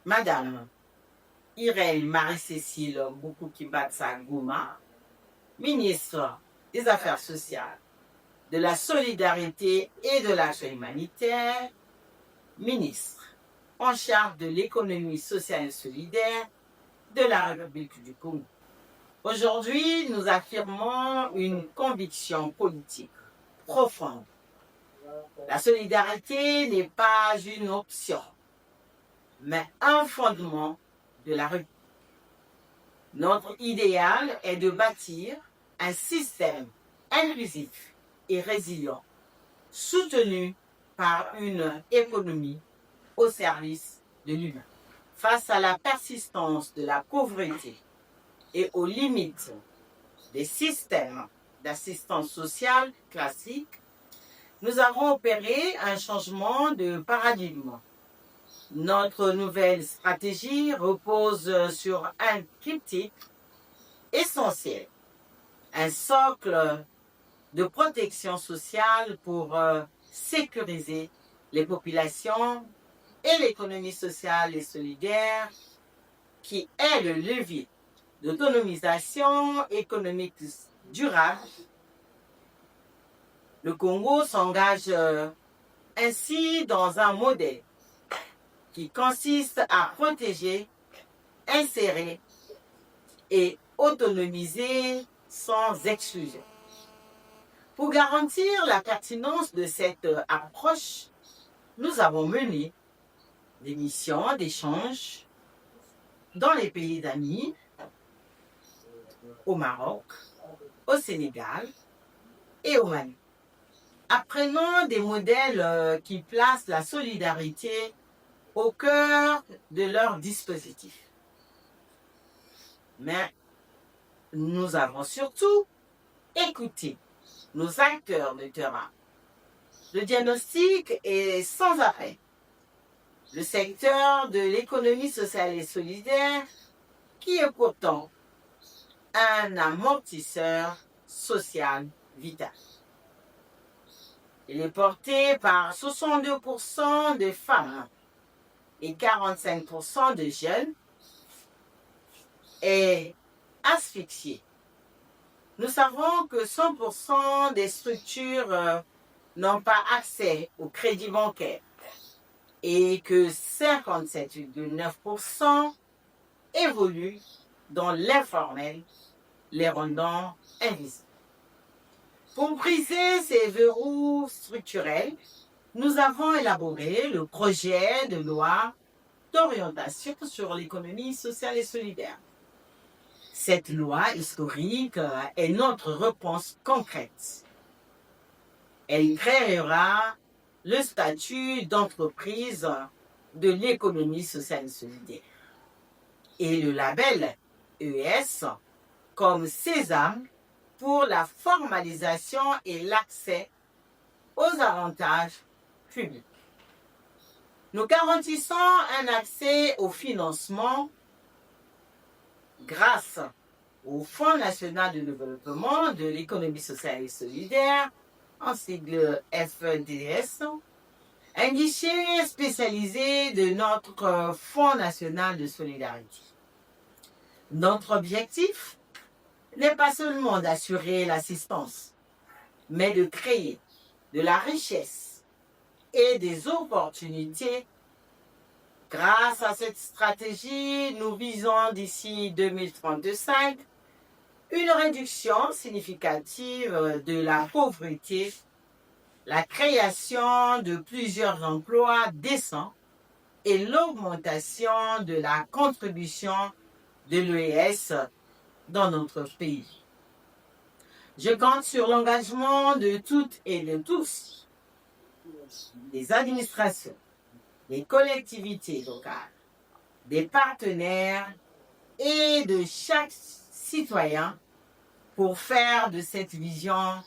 Madame Irène Marie-Cécile Boukoukibatsa-Gouma, ministre des Affaires sociales, de la solidarité et de l'action humanitaire, ministre en charge de l'économie sociale et solidaire de la République du Congo. Aujourd'hui, nous affirmons une conviction politique profonde. La solidarité n'est pas une option, mais un fondement de la République. Notre idéal est de bâtir un système inclusif et résilient, soutenu par une économie au service de l'humain. Face à la persistance de la pauvreté et aux limites des systèmes d'assistance sociale classiques, nous avons opéré un changement de paradigme. Notre nouvelle stratégie repose sur un triptyque essentiel, un socle de protection sociale pour sécuriser les populations et l'économie sociale et solidaire qui est le levier d'autonomisation économique durable. Le Congo s'engage ainsi dans un modèle qui consiste à protéger, insérer et autonomiser sans exclusion. Pour garantir la pertinence de cette approche, nous avons mené des missions d'échange dans les pays d'amis, au Maroc, au Sénégal et au Mali. Apprenons des modèles qui placent la solidarité au cœur de leur dispositif. Mais nous avons surtout écouté nos acteurs de terrain. Le diagnostic est sans arrêt. Le secteur de l'économie sociale et solidaire, qui est pourtant un amortisseur social vital. Il est porté par 62% de femmes et 45% de jeunes et asphyxiés. Nous savons que 100% des structures n'ont pas accès au crédit bancaire et que 57,9% évoluent dans l'informel, les rendant invisibles. Pour briser ces verrous structurels, nous avons élaboré le projet de loi d'orientation sur l'économie sociale et solidaire. Cette loi historique est notre réponse concrète. Elle créera le statut d'entreprise de l'économie sociale et solidaire et le label ES comme sésame pour la formalisation et l'accès aux avantages publics. Nous garantissons un accès au financement grâce au Fonds national de développement de l'économie sociale et solidaire, en sigle FEDS, un guichet spécialisé de notre Fonds national de solidarité. Notre objectif n'est pas seulement d'assurer l'assistance, mais de créer de la richesse et des opportunités. Grâce à cette stratégie, nous visons d'ici 2035 une réduction significative de la pauvreté, la création de plusieurs emplois décents et l'augmentation de la contribution de l'ES dans notre pays. Je compte sur l'engagement de toutes et de tous, des administrations, des collectivités locales, des partenaires et de chaque citoyen pour faire de cette vision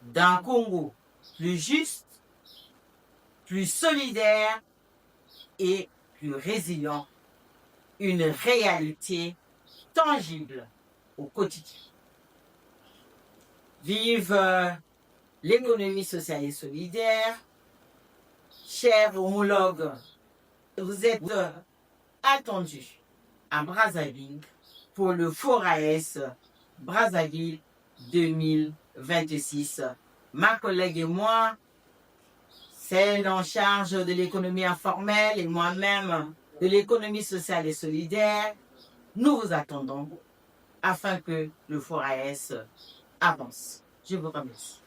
d'un Congo plus juste, plus solidaire et plus résilient, une réalité tangible au quotidien. Vive l'économie sociale et solidaire. Chers homologues, vous êtes attendu à Brazzaville pour le FORAES Brazzaville 2026. Ma collègue et moi, celle en charge de l'économie informelle et moi-même de l'économie sociale et solidaire, nous vous attendons afin que le FORAES avance. Je vous remercie.